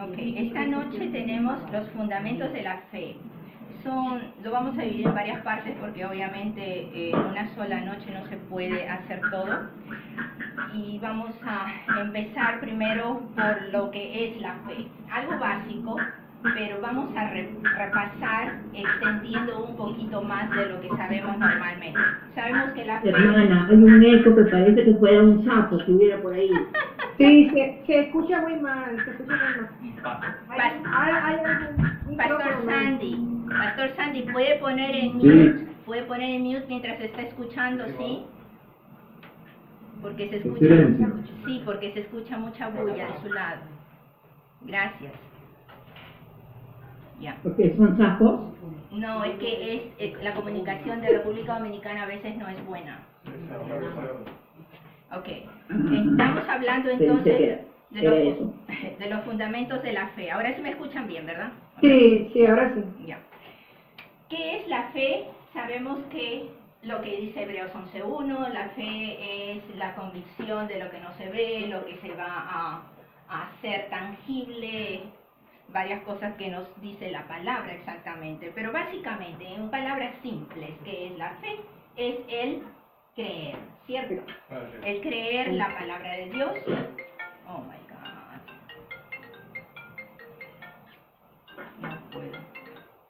Ok, esta noche tenemos los fundamentos de la fe. Lo vamos a dividir en varias partes porque obviamente en una sola noche no se puede hacer todo. Y vamos a empezar primero por lo que es la fe. Algo básico, pero vamos a repasar extendiendo un poquito más de lo que sabemos normalmente. Sabemos que la fe... Hermana, hay un eco que parece que fuera un sapo que hubiera por ahí. Sí, se escucha muy mal, se escucha muy mal. Pastor Sandy, ¿puede poner en mute? ¿Puede poner en mute mientras está escuchando, sí? Porque se escucha sí, porque se escucha mucha bulla de su lado. Gracias. Ya. ¿Porque son sapos? No, es que la comunicación de República Dominicana a veces no es buena. Ok. Estamos hablando entonces de los fundamentos de la fe. Ahora sí me escuchan bien, ¿verdad? Sí, sí, ahora sí. Ya. ¿Qué es la fe? Sabemos que lo que dice Hebreos 11:1, la fe es la convicción de lo que no se ve, lo que se va a hacer tangible, varias cosas que nos dice la palabra exactamente. Pero básicamente, en palabras simples, ¿qué es la fe? Es el creer, ¿cierto? El creer la palabra de Dios. Oh my God. No puedo.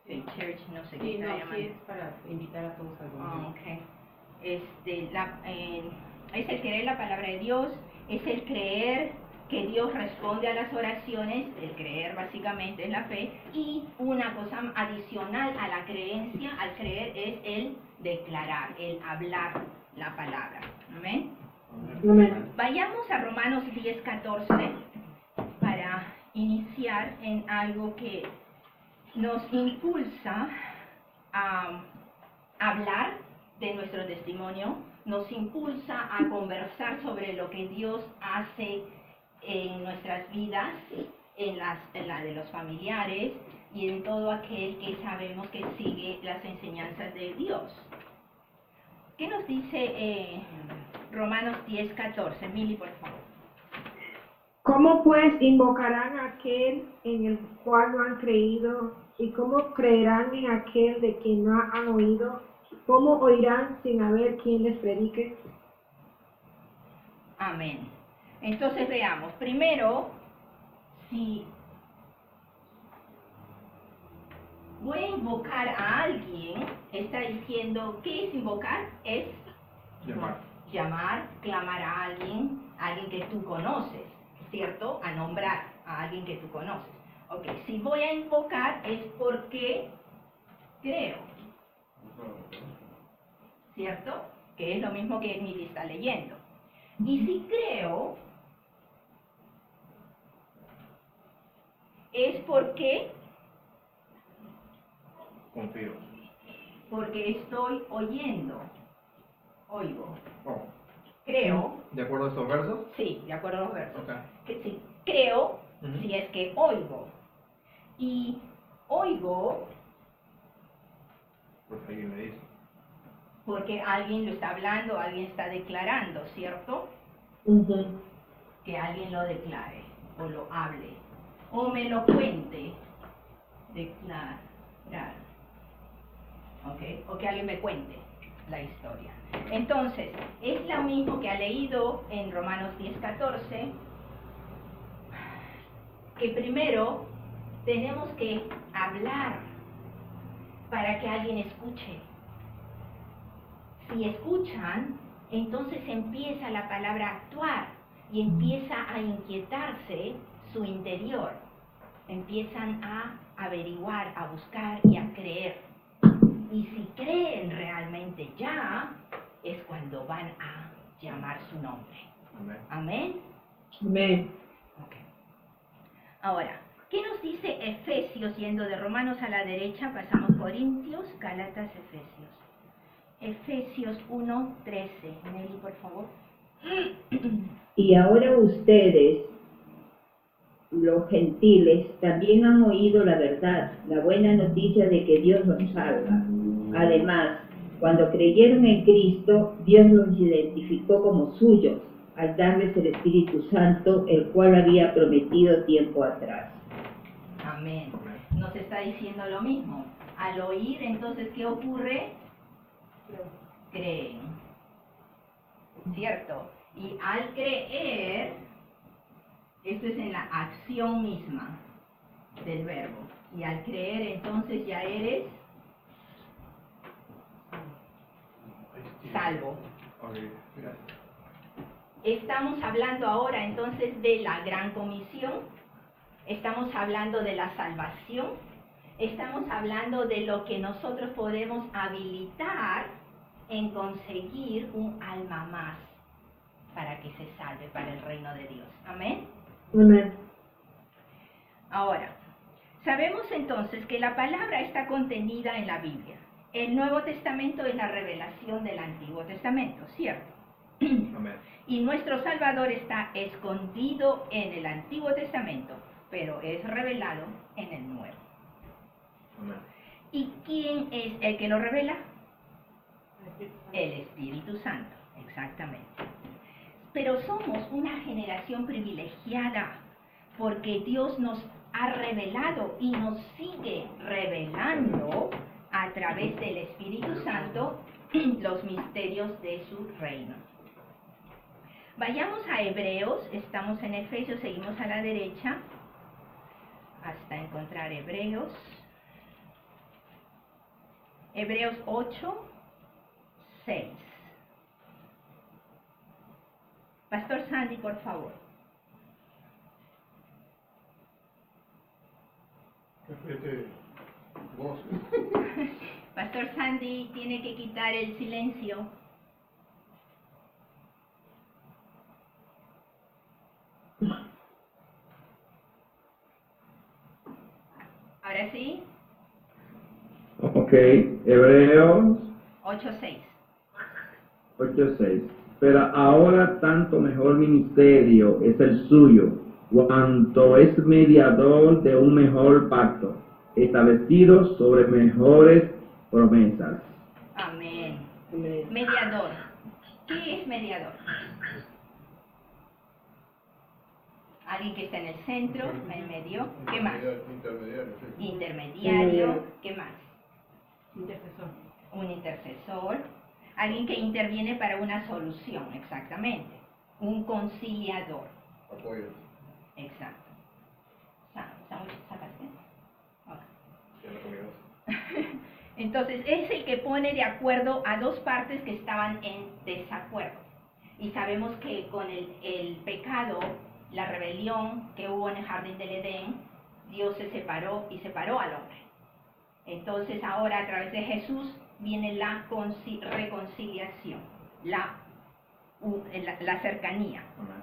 El church no sé qué está llamando. Sí, es para invitar a todos a algo. Okay. Es el creer la palabra de Dios, es el creer que Dios responde a las oraciones, el creer básicamente es la fe, y una cosa adicional a la creencia, al creer, es el declarar, el hablar la palabra. ¿Amén? Amén. Vayamos a Romanos 10:14 para iniciar en algo que nos impulsa a hablar de nuestro testimonio, nos impulsa a conversar sobre lo que Dios hace en nuestras vidas, en la de los familiares y en todo aquel que sabemos que sigue las enseñanzas de Dios. ¿Qué nos dice Romanos 10:14? Mili, por favor. ¿Cómo pues invocarán a aquel en el cual no han creído? ¿Y cómo creerán en aquel de quien no han oído? ¿Cómo oirán sin haber quien les predique? Amén. Entonces veamos, primero, si voy a invocar a alguien, está diciendo, ¿qué es invocar? Es llamar, clamar a alguien que tú conoces, ¿cierto? A nombrar a alguien que tú conoces. Ok, si voy a invocar es porque creo, ¿cierto? Que es lo mismo que Emily está leyendo. Y si creo, es porque confío. Porque estoy oyendo. Oigo. Oh. Creo. ¿De acuerdo a estos versos? Sí, de acuerdo a los versos. Okay. Que sí, creo si es que oigo. Y oigo Porque alguien me dice. porque alguien lo está hablando, alguien está declarando, ¿cierto? Que alguien lo declare o lo hable o me lo cuente. Declarar. ¿Ok? O que alguien me cuente la historia. Entonces, es lo mismo que ha leído en Romanos 10:14, que primero tenemos que hablar para que alguien escuche. Si escuchan, entonces empieza la palabra a actuar y empieza a inquietarse su interior. Empiezan a averiguar, a buscar y a creer. Y si creen realmente ya, es cuando van a llamar su nombre. Amén. ¿Amén? Amén. Okay. Ahora, ¿qué nos dice Efesios? Yendo de Romanos a la derecha, pasamos Corintios, Gálatas, Efesios. Efesios 1:13. Nelly, por favor. Y ahora ustedes, los gentiles, también han oído la verdad, la buena noticia de que Dios los salva. Además, cuando creyeron en Cristo, Dios los identificó como suyos, al darles el Espíritu Santo, el cual había prometido tiempo atrás. Amén. Nos está diciendo lo mismo. Al oír, entonces, ¿qué ocurre? Creen. ¿Cierto? Y al creer, esto es en la acción misma del verbo. Y al creer, entonces ya eres salvo. Estamos hablando ahora entonces de la gran comisión, estamos hablando de la salvación, estamos hablando de lo que nosotros podemos habilitar en conseguir un alma más para que se salve para el reino de Dios. Amén. Amén. Ahora, sabemos entonces que la palabra está contenida en la Biblia. El Nuevo Testamento es la revelación del Antiguo Testamento, ¿cierto? Amén. Y nuestro Salvador está escondido en el Antiguo Testamento, pero es revelado en el Nuevo. Amén. ¿Y quién es el que lo revela? El Espíritu Santo, exactamente. Pero somos una generación privilegiada porque Dios nos ha revelado y nos sigue revelando a través del Espíritu Santo los misterios de su reino. Vayamos a Hebreos, estamos en Efesios, seguimos a la derecha hasta encontrar Hebreos. Hebreos 8, 6. Pastor Sandy, por favor. Pastor Sandy tiene que quitar el silencio. Ahora sí, Ok, Hebreos 8:6. 8:6. Pero ahora tanto mejor ministerio es el suyo, cuanto es mediador de un mejor pacto, establecido sobre mejores promesas. Amén. Amén. Mediador. ¿Qué es mediador? Alguien que está en el centro, en medio. ¿Qué más? Intermediario, sí. Intermediario. ¿Qué más? Intercesor. Un intercesor. Alguien que interviene para una solución, exactamente. Un conciliador. Apoyo. Exacto. ¿Sándwich sacaste? Ok. Ya lo comimos. Entonces, es el que pone de acuerdo a dos partes que estaban en desacuerdo. Y sabemos que con el pecado, la rebelión que hubo en el jardín del Edén, Dios se separó y separó al hombre. Entonces, ahora a través de Jesús viene la reconciliación, la cercanía. Amén.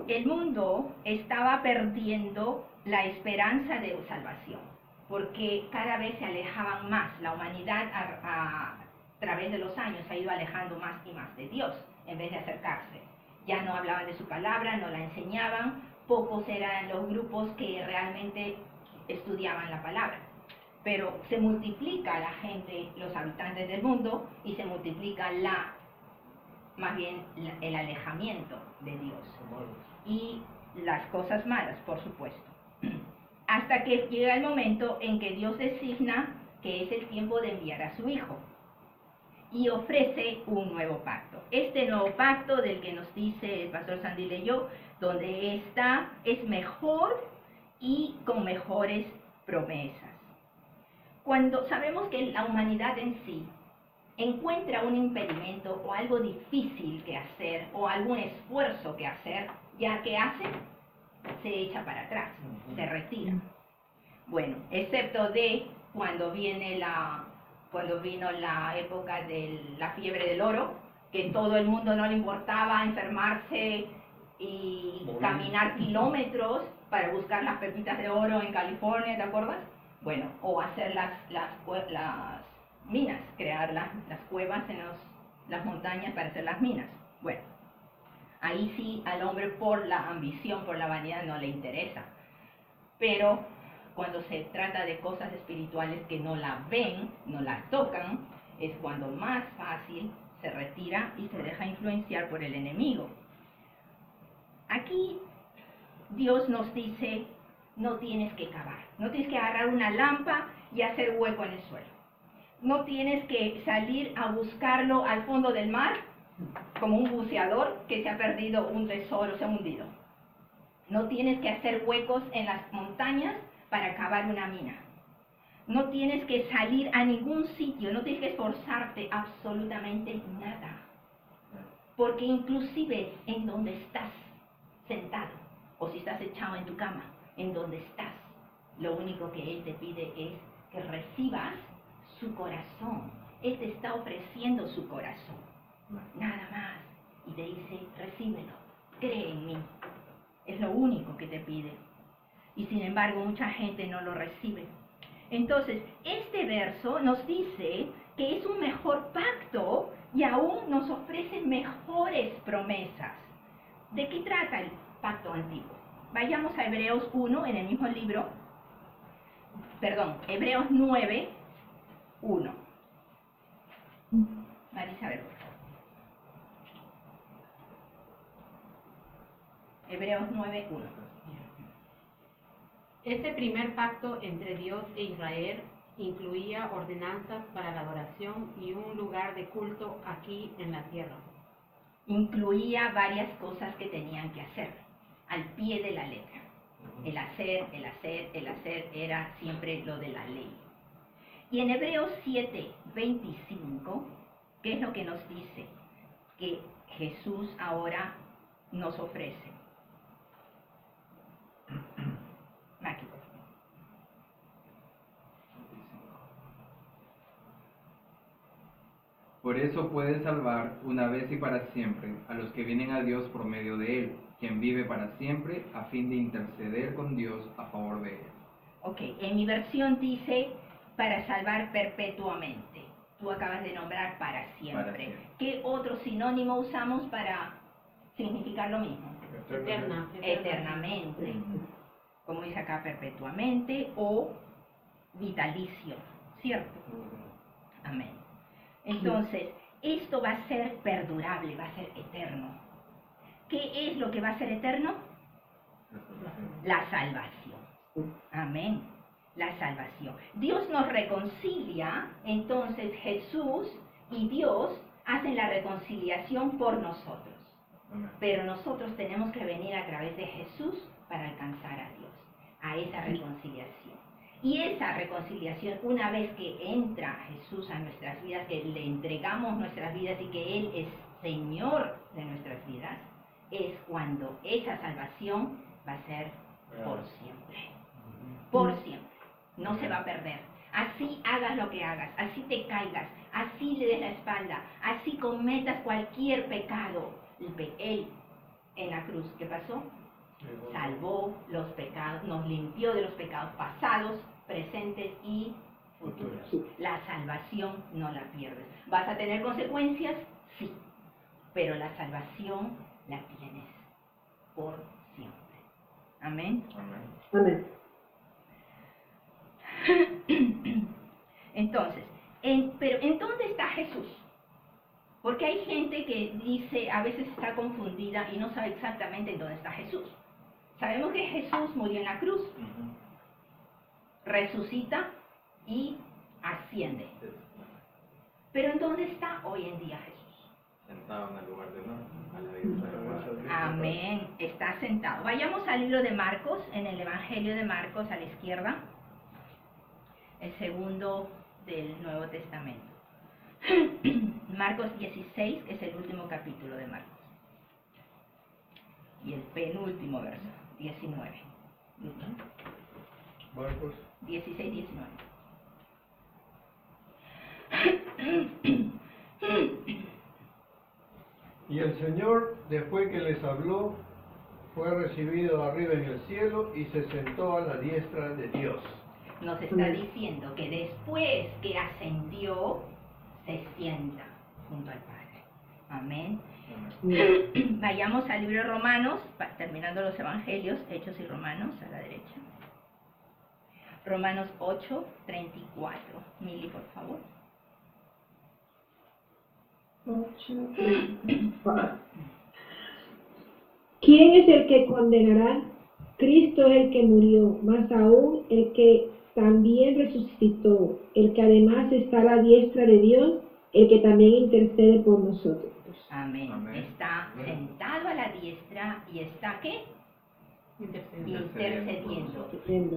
El mundo estaba perdiendo la esperanza de salvación, porque cada vez se alejaban más. La humanidad a través de los años ha ido alejando más y más de Dios, en vez de acercarse. Ya no hablaban de su palabra, no la enseñaban, pocos eran los grupos que realmente estudiaban la palabra. Pero se multiplica la gente, los habitantes del mundo, y se multiplica más bien el alejamiento de Dios. Y las cosas malas, por supuesto. Hasta que llega el momento en que Dios designa que es el tiempo de enviar a su Hijo y ofrece un nuevo pacto. Este nuevo pacto del que nos dice el pastor Sandy leyó, donde está, es mejor y con mejores promesas. Cuando sabemos que la humanidad en sí encuentra un impedimento o algo difícil que hacer o algún esfuerzo que hacer, ya que hace, se echa para atrás, se retira. Bueno, excepto de cuando vino la época de la fiebre del oro, que todo el mundo no le importaba enfermarse y caminar kilómetros para buscar las pepitas de oro en California, ¿te acuerdas? Bueno, o hacer las minas, crear las cuevas en las montañas para hacer las minas. Bueno, ahí sí al hombre por la ambición, por la vanidad no le interesa. Pero cuando se trata de cosas espirituales que no la ven, no la tocan, es cuando más fácil se retira y se deja influenciar por el enemigo. Aquí Dios nos dice no tienes que cavar. No tienes que agarrar una lámpara y hacer hueco en el suelo. No tienes que salir a buscarlo al fondo del mar como un buceador que se ha perdido un tesoro, se ha hundido. No tienes que hacer huecos en las montañas para cavar una mina. No tienes que salir a ningún sitio, no tienes que esforzarte absolutamente nada. Porque inclusive en donde estás sentado, o si estás echado en tu cama, en donde estás, lo único que Él te pide es que recibas su corazón. Él te está ofreciendo su corazón, nada más. Y te dice, recíbelo, cree en mí. Es lo único que te pide. Y sin embargo, mucha gente no lo recibe. Entonces, este verso nos dice que es un mejor pacto y aún nos ofrece mejores promesas. ¿De qué trata el pacto antiguo? Vayamos a Hebreos 1 en el mismo libro. Hebreos 9, 1. Marisa, a ver, por favor. Hebreos 9, 1. Este primer pacto entre Dios e Israel incluía ordenanzas para la adoración y un lugar de culto aquí en la tierra. Incluía varias cosas que tenían que hacer, al pie de la letra. El hacer era siempre lo de la ley. Y en Hebreos 7, 25, ¿qué es lo que nos dice? Que Jesús ahora nos ofrece. Aquí. Por eso puede salvar una vez y para siempre a los que vienen a Dios por medio de Él, quien vive para siempre, a fin de interceder con Dios a favor de ellos. Ok, en mi versión dice para salvar perpetuamente. Tú acabas de nombrar para siempre. Para siempre. ¿Qué otro sinónimo usamos para significar lo mismo? Eternamente. Como dice acá, perpetuamente o vitalicio, ¿cierto? Amén. Entonces, esto va a ser perdurable, va a ser eterno. ¿Qué es lo que va a ser eterno? La salvación. Amén. La salvación. Dios nos reconcilia, entonces Jesús y Dios hacen la reconciliación por nosotros. Amén. Pero nosotros tenemos que venir a través de Jesús para alcanzar a Dios, a esa reconciliación. Y esa reconciliación, una vez que entra Jesús a nuestras vidas, que le entregamos nuestras vidas y que Él es Señor de nuestras vidas, es cuando esa salvación va a ser por siempre. Por siempre. No se va a perder. Así hagas lo que hagas, así te caigas, así le des la espalda, así cometas cualquier pecado. Él en la cruz, ¿qué pasó? Salvó los pecados, nos limpió de los pecados pasados, presentes y futuros. La salvación no la pierdes. ¿Vas a tener consecuencias? Sí, pero la salvación la tienes por siempre. Amén. Amén. Entonces, pero ¿en dónde está Jesús? Porque hay gente que dice, a veces está confundida y no sabe exactamente en dónde está Jesús. Sabemos que Jesús murió en la cruz, resucita y asciende. Pero ¿en dónde está hoy en día Jesús? Sentado en el lugar de honor, a la diestra del Padre. Amén, está sentado. Vayamos al libro de Marcos, en el Evangelio de Marcos a la izquierda, el segundo del Nuevo Testamento. Marcos 16 es el último capítulo de Marcos. Y el penúltimo verso, 19. Marcos 16, 19. Y el Señor, después que les habló, fue recibido arriba en el cielo y se sentó a la diestra de Dios. Nos está diciendo que después que ascendió, se sienta junto al Padre. Amén. Vayamos al libro de Romanos, terminando los evangelios, Hechos y Romanos, a la derecha. Romanos 8, 34. Mili, por favor. 8:34. ¿Quién es el que condenará? Cristo es el que murió, más aún el que también resucitó, el que además está a la diestra de Dios, el que también intercede por nosotros. Amén. Amén. Está sentado a la diestra y está, ¿qué? Intercediendo.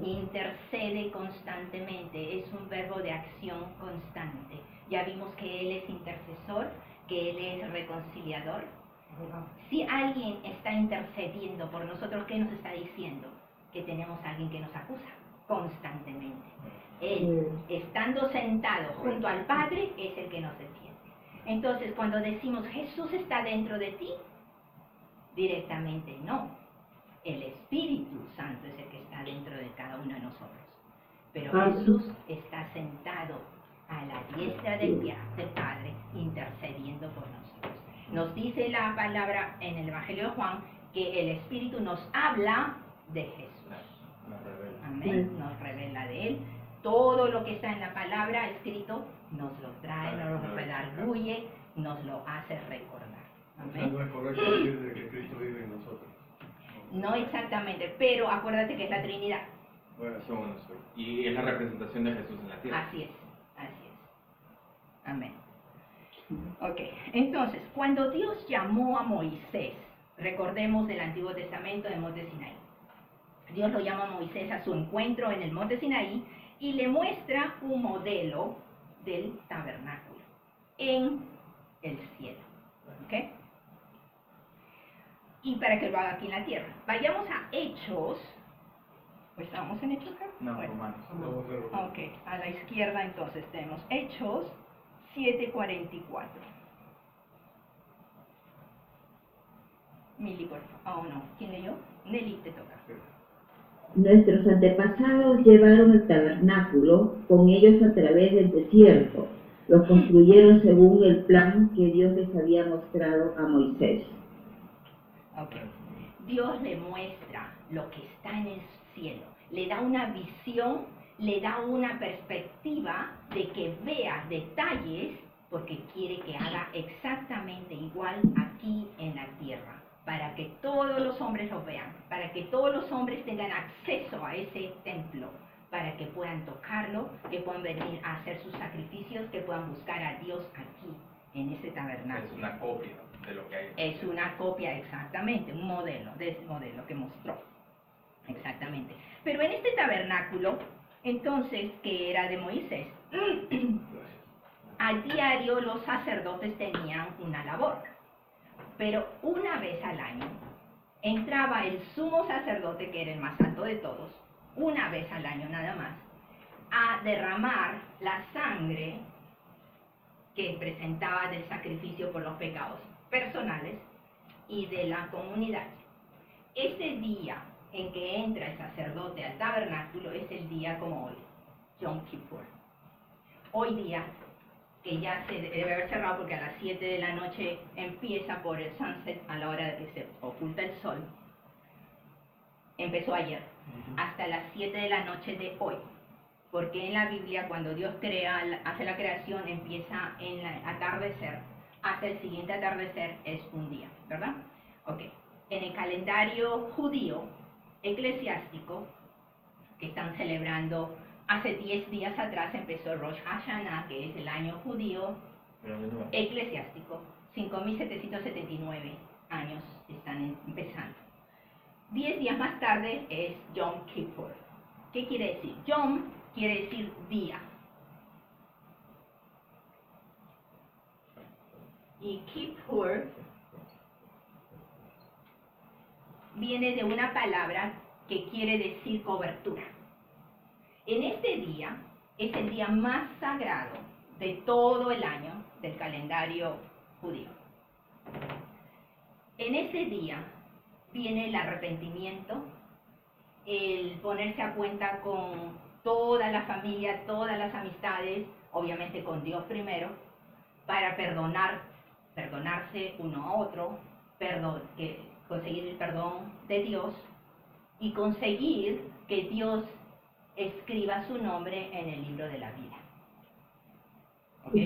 Intercede constantemente. Es un verbo de acción constante. Ya vimos que Él es intercesor, que Él es reconciliador. Si alguien está intercediendo por nosotros, ¿qué nos está diciendo? Que tenemos a alguien que nos acusa constantemente. Él, estando sentado junto al Padre, es el que nos defiende. Entonces, cuando decimos Jesús está dentro de ti, directamente no. El Espíritu Santo es el que está dentro de cada uno de nosotros. Pero Jesús está sentado a la diestra del Padre, intercediendo por nosotros. Nos dice la palabra en el Evangelio de Juan que el Espíritu nos habla de Jesús. Amén. Nos revela de Él. Todo lo que está en la palabra escrito nos lo trae, nos lo redarguye, nos lo hace recordar. O sea, Amén. no es correcto decir de que Cristo vive en nosotros. No exactamente, pero acuérdate que es la Trinidad. Bueno, Somos nosotros. Y es la representación de Jesús en la tierra. Así es, así es. Amén. Ok, entonces, cuando Dios llamó a Moisés, recordemos del Antiguo Testamento del Monte Sinaí. Dios lo llama a Moisés a su encuentro en el Monte Sinaí y le muestra un modelo del tabernáculo en el cielo. ¿Ok? Y para que lo haga aquí en la tierra. Vayamos a Hechos. Pues estamos en Hechos acá. No, Bueno. Romanos. vamos a ver. Ok, a la izquierda entonces tenemos Hechos 7:44. Mili, por favor. Oh, no. ¿Quién leyó? Nelly, te toca. Nuestros antepasados llevaron el tabernáculo con ellos a través del desierto. Lo construyeron según el plan que Dios les había mostrado a Moisés. Ok. Dios le muestra lo que está en el cielo. Le da una visión, le da una perspectiva de que vea detalles porque quiere que haga exactamente igual aquí en la tierra. Para que todos los hombres lo vean, para que todos los hombres tengan acceso a ese templo, para que puedan tocarlo, que puedan venir a hacer sus sacrificios, que puedan buscar a Dios aquí, en ese tabernáculo. Es una copia de lo que hay. Es una copia, exactamente, un modelo, de ese modelo que mostró. Exactamente. Pero en este tabernáculo, entonces, que era de Moisés, a diario los sacerdotes tenían una labor. Pero una vez al año entraba el sumo sacerdote, que era el más alto de todos, una vez al año nada más, a derramar la sangre que presentaba del sacrificio por los pecados personales y de la comunidad. Ese día en que entra el sacerdote al tabernáculo es el día como hoy, Yom Kippur. Hoy día, que ya se debe haber cerrado porque a las 7 de la noche empieza por el sunset, a la hora de que se oculta el sol. Empezó ayer, hasta las 7 de la noche de hoy. Porque en la Biblia, cuando Dios hace la creación, empieza en el atardecer, hasta el siguiente atardecer es un día, ¿verdad? Ok. En el calendario judío, eclesiástico, que están celebrando, hace 10 días atrás empezó Rosh Hashanah, que es el año judío eclesiástico. 5.779 años están empezando. 10 días más tarde es Yom Kippur. ¿Qué quiere decir? Yom quiere decir día. Y Kippur viene de una palabra que quiere decir cobertura. En este día es el día más sagrado de todo el año del calendario judío. En ese día viene el arrepentimiento, el ponerse a cuenta con toda la familia, todas las amistades, obviamente con Dios primero, para perdonarse uno a otro, conseguir el perdón de Dios y conseguir que Dios escriba su nombre en el libro de la vida. ¿Ok?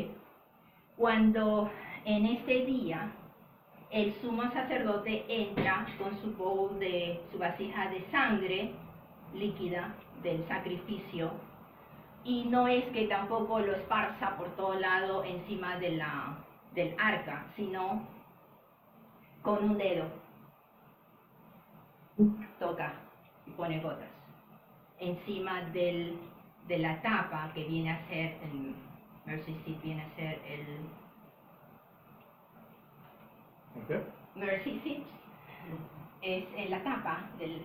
Cuando en este día el sumo sacerdote entra con su bowl su vasija de sangre líquida del sacrificio, y no es que tampoco lo esparza por todo lado encima del arca, sino con un dedo toca y pone gotas encima de la tapa que viene a ser el mercy seat, viene a ser el ¿Qué? mercy seat, es en la tapa del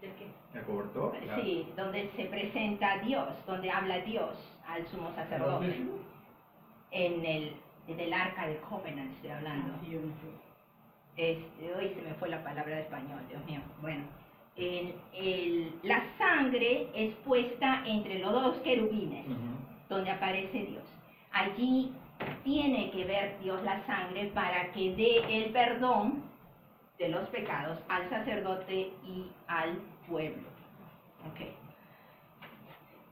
¿qué? ¿El cobertor? Sí, donde se presenta Dios, donde habla Dios al sumo sacerdote. En el arca del covenant estoy hablando. Hoy se me fue la palabra de español, Dios mío. Bueno, la sangre es puesta entre los dos querubines, donde aparece Dios. Allí tiene que ver Dios la sangre para que dé el perdón de los pecados al sacerdote y al pueblo. Okay.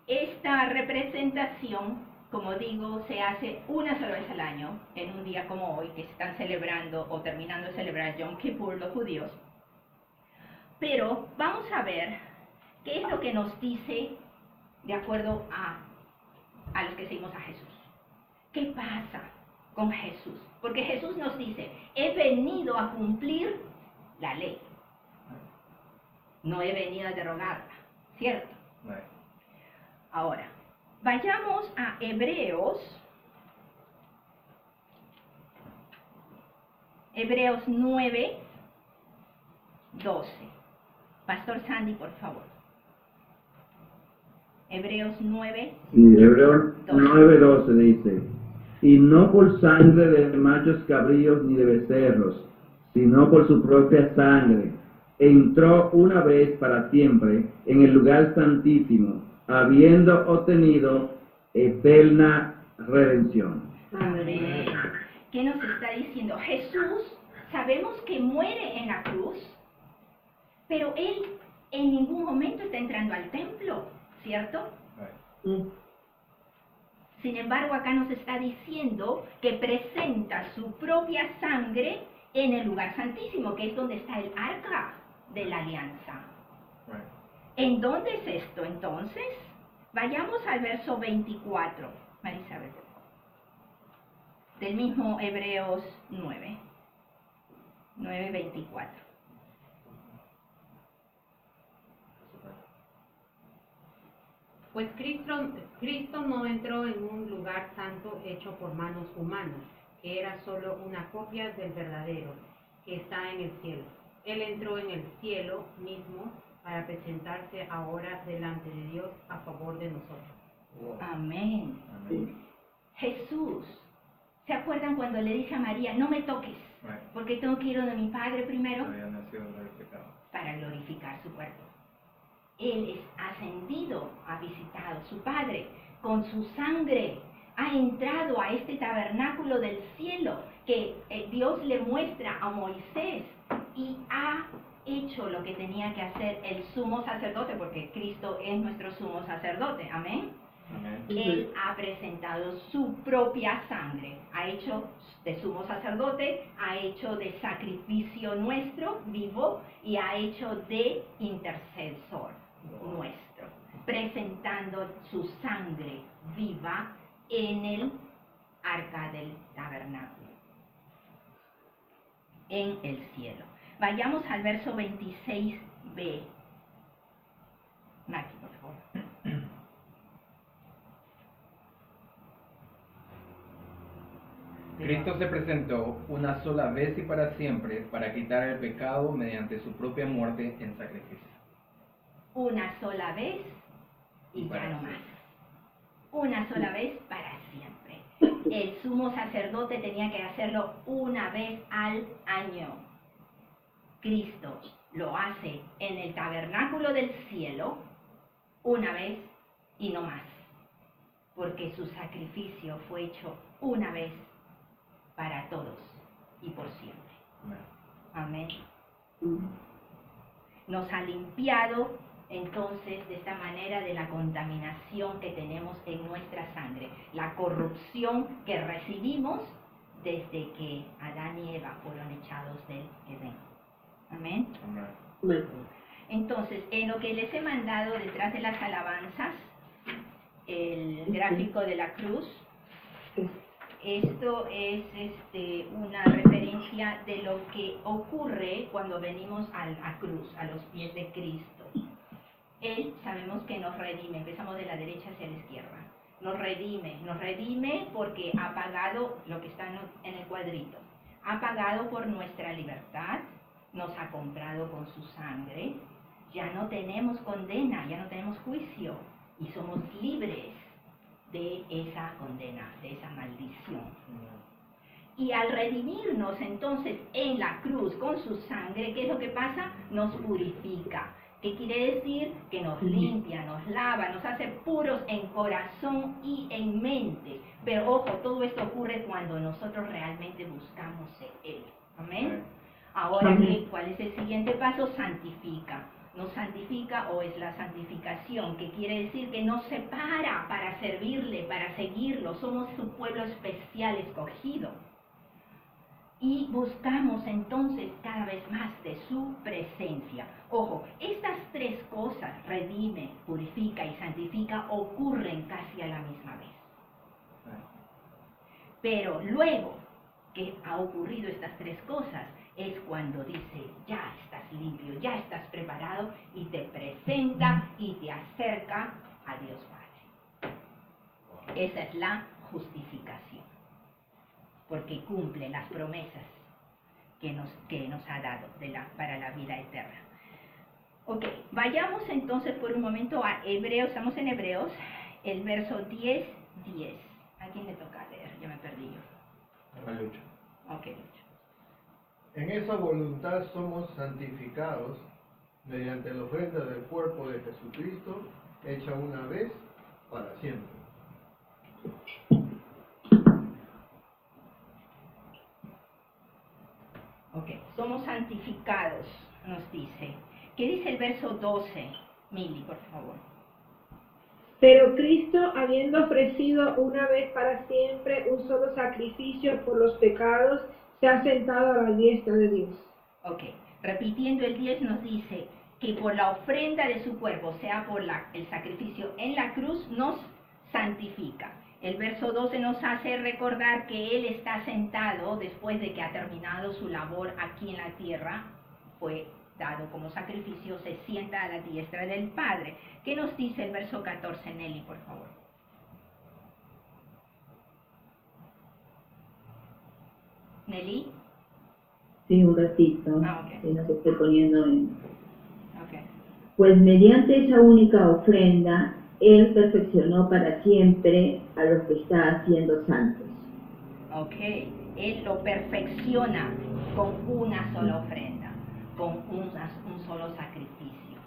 Esta representación, como digo, se hace una sola vez al año, en un día como hoy, que están celebrando o terminando de celebrar Yom Kippur los judíos. Pero vamos a ver qué es lo que nos dice de acuerdo a los que seguimos a Jesús. ¿Qué pasa con Jesús? Porque Jesús nos dice, he venido a cumplir la ley. No he venido a derogarla, ¿cierto? Ahora, vayamos a Hebreos 9, 12. Pastor Sandy, por favor. Hebreos 9. Sí, Hebreos 9:12 dice, y no por sangre de machos cabríos ni de becerros, sino por su propia sangre, entró una vez para siempre en el lugar santísimo, habiendo obtenido eterna redención. Amén. ¿Qué nos está diciendo? Jesús, sabemos que muere en la cruz, pero Él en ningún momento está entrando al templo, ¿cierto? Sin embargo, acá nos está diciendo que presenta su propia sangre en el lugar santísimo, que es donde está el arca de la alianza. ¿En dónde es esto entonces? Vayamos al verso 24, Marisabel, por favor. Del mismo Hebreos 9:24. Pues Cristo no entró en un lugar santo hecho por manos humanas, que era solo una copia del verdadero, que está en el cielo. Él entró en el cielo mismo para presentarse ahora delante de Dios a favor de nosotros. Amén. Amén. Jesús, ¿se acuerdan cuando le dice a María, no me toques, porque tengo que ir donde mi Padre primero? Había nacido del pecado. Para glorificar su cuerpo. Él es ascendido, ha visitado a su Padre con su sangre, ha entrado a este tabernáculo del cielo que Dios le muestra a Moisés y ha hecho lo que tenía que hacer el sumo sacerdote, porque Cristo es nuestro sumo sacerdote, amén. Amén. Él ha presentado su propia sangre, ha hecho de sumo sacerdote, ha hecho de sacrificio nuestro vivo y ha hecho de intercesor nuestro, presentando su sangre viva en el arca del tabernáculo, en el cielo. Vayamos al verso 26b. Maki, por favor. Cristo se presentó una sola vez y para siempre para quitar el pecado mediante su propia muerte en sacrificio. Una sola vez y ya no más. Una sola vez para siempre. El sumo sacerdote tenía que hacerlo una vez al año. Cristo lo hace en el tabernáculo del cielo una vez y no más, porque su sacrificio fue hecho una vez para todos y por siempre. Amén. Nos ha limpiado entonces de esta manera de la contaminación que tenemos en nuestra sangre, la corrupción que recibimos desde que Adán y Eva fueron echados del Edén. Amén. Amén. Entonces, en lo que les he mandado detrás de las alabanzas, el gráfico de la cruz, esto es una referencia de lo que ocurre cuando venimos a la cruz, a los pies de Cristo. Él sabemos que nos redime, empezamos de la derecha hacia la izquierda. Nos redime porque ha pagado lo que está en el cuadrito. Ha pagado por nuestra libertad, nos ha comprado con su sangre. Ya no tenemos condena, ya no tenemos juicio y somos libres de esa condena, de esa maldición. Y al redimirnos entonces en la cruz con su sangre, ¿qué es lo que pasa? Nos purifica. ¿Qué quiere decir? Que nos limpia, nos lava, nos hace puros en corazón y en mente. Pero ojo, todo esto ocurre cuando nosotros realmente buscamos Él. Amén. Ahora, ¿cuál es el siguiente paso? Santifica. Nos santifica, o es la santificación, que quiere decir que nos separa para servirle, para seguirlo. Somos su pueblo especial escogido. Y buscamos entonces cada vez más de su presencia. Ojo, estas tres cosas, redime, purifica y santifica, ocurren casi a la misma vez. Pero luego que ha ocurrido estas tres cosas, es cuando dice, ya estás limpio, ya estás preparado, y te presenta y te acerca a Dios Padre. Esa es la justificación, porque cumple las promesas que nos ha dado para la vida eterna. Ok, vayamos entonces por un momento a Hebreos, estamos en Hebreos, el verso 10. ¿A quién le toca leer? Ya me perdí yo. A Lucho. Ok, Lucho. En esa voluntad somos santificados mediante la ofrenda del cuerpo de Jesucristo, hecha una vez para siempre. Ok, somos santificados, nos dice. ¿Qué dice el verso 12? Mili, por favor. Pero Cristo, habiendo ofrecido una vez para siempre un solo sacrificio por los pecados, se ha sentado a la diestra de Dios. Ok, repitiendo el 10 nos dice que por la ofrenda de su cuerpo, o sea, por el sacrificio en la cruz, nos santifica. El verso 12 nos hace recordar que Él está sentado después de que ha terminado su labor aquí en la tierra, fue dado como sacrificio, se sienta a la diestra del Padre. ¿Qué nos dice el verso 14, Nelly, por favor? ¿Nelly? Sí, un ratito. Ok. Que no se esté poniendo en... Ok. Pues mediante esa única ofrenda, Él perfeccionó para siempre a los que está haciendo santos. Ok, Él lo perfecciona con una sola ofrenda, con un solo sacrificio.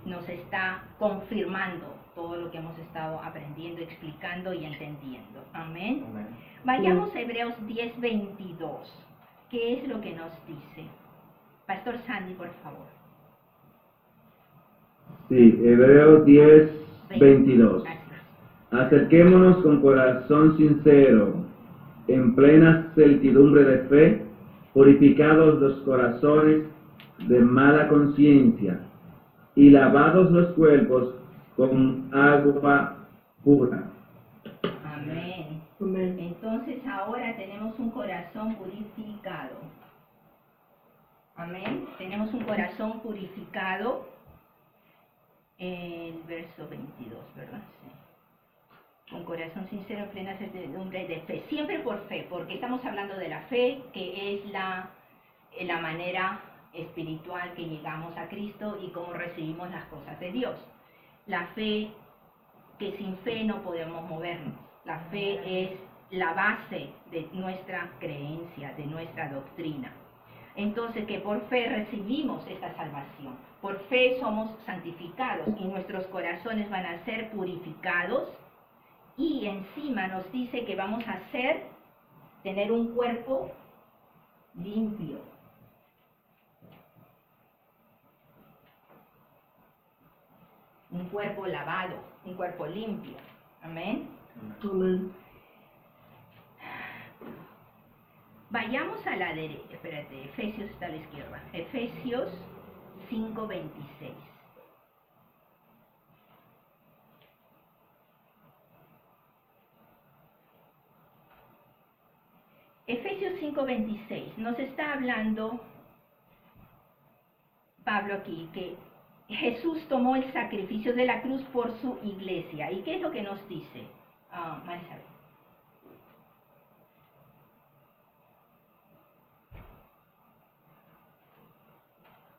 Nos está confirmando todo lo que hemos estado aprendiendo, explicando y entendiendo. Amén. Amén. Vayamos a Hebreos 10:22. ¿Qué es lo que nos dice? Pastor Sandy, por favor. Sí, Hebreos 10:22. Así es. Acerquémonos con corazón sincero, en plena certidumbre de fe, purificados los corazones de mala conciencia y lavados los cuerpos con agua pura. Amén. Amén. Entonces ahora tenemos un corazón purificado. Amén. Tenemos un corazón purificado. El verso 22, ¿verdad? Sí. Un corazón sincero en plena certidumbre de fe. Siempre por fe, porque estamos hablando de la fe, que es la manera espiritual que llegamos a Cristo y cómo recibimos las cosas de Dios. La fe, que sin fe no podemos movernos. La fe es la base de nuestra creencia, de nuestra doctrina. Entonces, que por fe recibimos esta salvación. Por fe somos santificados y nuestros corazones van a ser purificados. Y encima nos dice que vamos a tener un cuerpo limpio. Un cuerpo lavado, un cuerpo limpio. Amén. Amén. Vayamos a la derecha, espérate, Efesios está a la izquierda. Efesios 5:26. Efesios 5:26 nos está hablando Pablo aquí que Jesús tomó el sacrificio de la cruz por su iglesia. ¿Y qué es lo que nos dice? Marisabel.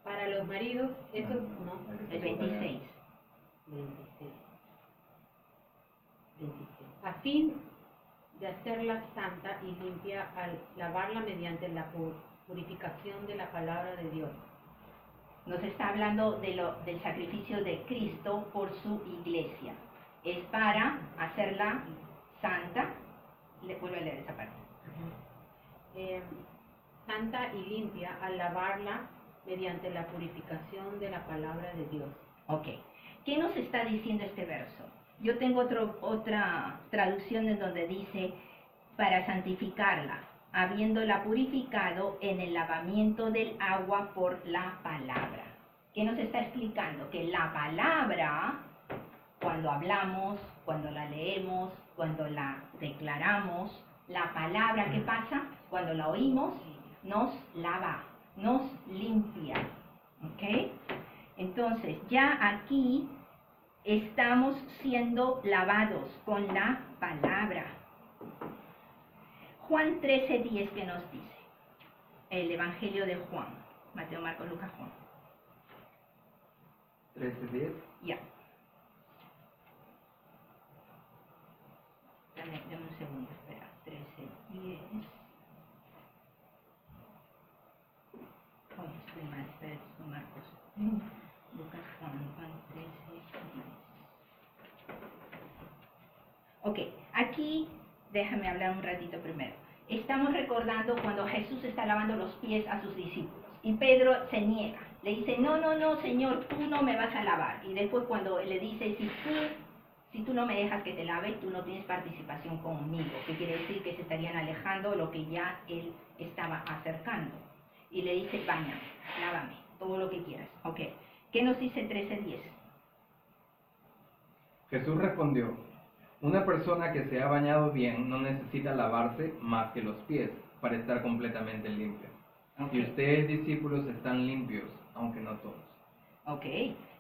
Para los maridos, eso no. El 26. 26. 26. A fin de hacerla santa y limpia al lavarla mediante la purificación de la palabra de Dios. Nos está hablando del sacrificio de Cristo por su iglesia. Es para hacerla santa. Le vuelvo a leer esa parte. Santa y limpia al lavarla mediante la purificación de la palabra de Dios. Ok. ¿Qué nos está diciendo este verso? Yo tengo otra traducción en donde dice, para santificarla, habiéndola purificado en el lavamiento del agua por la palabra. ¿Qué nos está explicando? Que la palabra, cuando hablamos, cuando la leemos, cuando la declaramos, la palabra, ¿qué pasa? Cuando la oímos, nos lava, nos limpia. ¿Ok? Entonces, ya aquí estamos siendo lavados con la palabra. Juan 13:10, ¿qué nos dice? El Evangelio de Juan. Mateo, Marcos, Lucas, Juan. 13:10. Ya. Dame un segundo, espera. 13:10. Oh, estoy mal, espera, esto Marcos. Lucas, Juan 13:10. Ok, aquí déjame hablar un ratito primero. Estamos recordando cuando Jesús está lavando los pies a sus discípulos y Pedro se niega. Le dice, no, Señor, tú no me vas a lavar. Y después cuando le dice, si tú no me dejas que te lave, tú no tienes participación conmigo. Que quiere decir que se estarían alejando lo que ya él estaba acercando. Y le dice, báñame, lávame, todo lo que quieras. Ok, ¿qué nos dice 13:10? Jesús respondió, una persona que se ha bañado bien no necesita lavarse más que los pies para estar completamente limpia. Okay. Y ustedes, discípulos, están limpios, aunque no todos. Ok,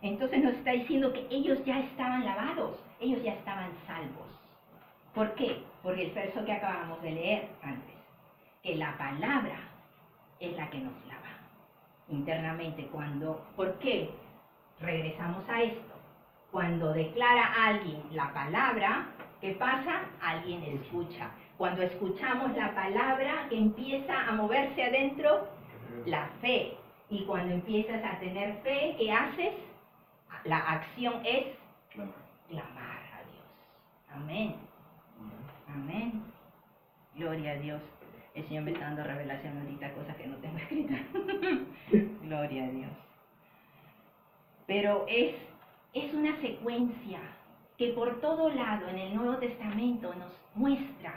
entonces nos está diciendo que ellos ya estaban lavados, ellos ya estaban salvos. ¿Por qué? Porque el verso que acabamos de leer antes, que la palabra es la que nos lava internamente. ¿Por qué? Regresamos a esto. Cuando declara a alguien la palabra, ¿qué pasa? Alguien escucha. Cuando escuchamos la palabra que empieza a moverse adentro, la fe. Y cuando empiezas a tener fe, ¿qué haces? La acción es clamar a Dios. Amén. Amén. Gloria a Dios. El Señor me está dando revelación ahorita, cosas que no tengo escritas. Gloria a Dios. Pero es una secuencia que por todo lado en el Nuevo Testamento nos muestra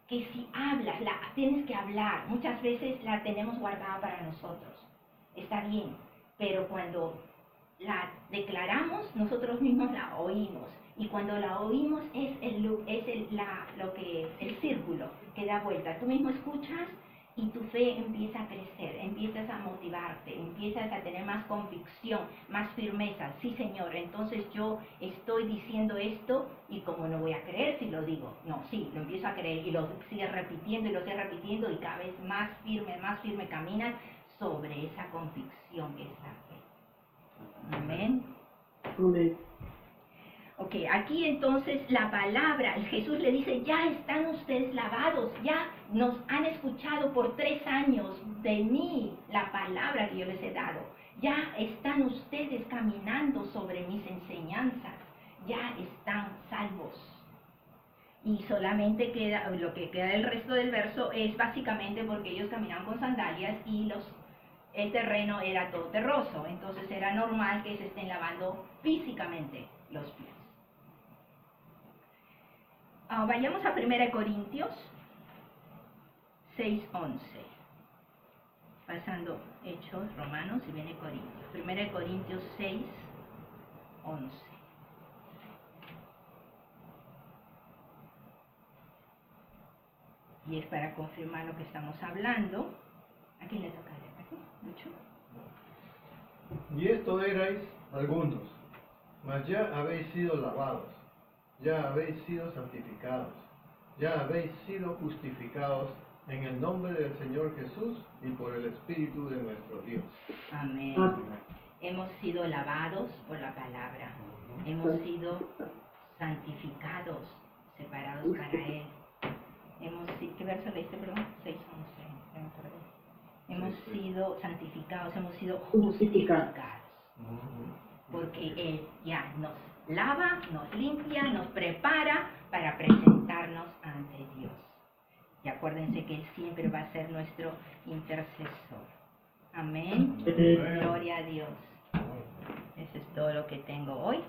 que si hablas, tienes que hablar. Muchas veces la tenemos guardada para nosotros. Está bien, pero cuando la declaramos, nosotros mismos la oímos. Y cuando la oímos es el círculo que da vuelta. Tú mismo escuchas y tu fe empieza a crecer, empiezas a motivarte, empiezas a tener más convicción, más firmeza. Sí, Señor, entonces yo estoy diciendo esto y como no voy a creer si lo digo. No, sí, lo empiezo a creer y lo sigue repitiendo y lo sigue repitiendo y cada vez más firme caminas sobre esa convicción que es la fe. Amén. Amén. Ok, aquí entonces la palabra, Jesús le dice, ya están ustedes lavados, ya nos han escuchado por 3 años de mí la palabra que yo les he dado, ya están ustedes caminando sobre mis enseñanzas, ya están salvos. Y solamente lo que queda del resto del verso es básicamente porque ellos caminaban con sandalias y el terreno era todo terroso, entonces era normal que se estén lavando físicamente los pies. Vayamos a 1 Corintios 6:11. Pasando Hechos, Romanos y viene Corintios. 1 Corintios 6:11. Y es para confirmar lo que estamos hablando. ¿A quién le toca leer? ¿A quién? ¿Lucho? Y esto erais algunos, mas ya habéis sido lavados, ya habéis sido santificados, ya habéis sido justificados en el nombre del Señor Jesús y por el Espíritu de nuestro Dios. Amén. Hemos sido lavados por la palabra. Hemos sido santificados, separados para Él. ¿Qué verso leíste, perdón? 6:11. Hemos sido santificados, hemos sido justificados. Porque Él ya nos lava, nos limpia, nos prepara para presentarnos ante Dios. Y acuérdense que Él siempre va a ser nuestro intercesor. Amén. Gloria a Dios. Eso es todo lo que tengo hoy.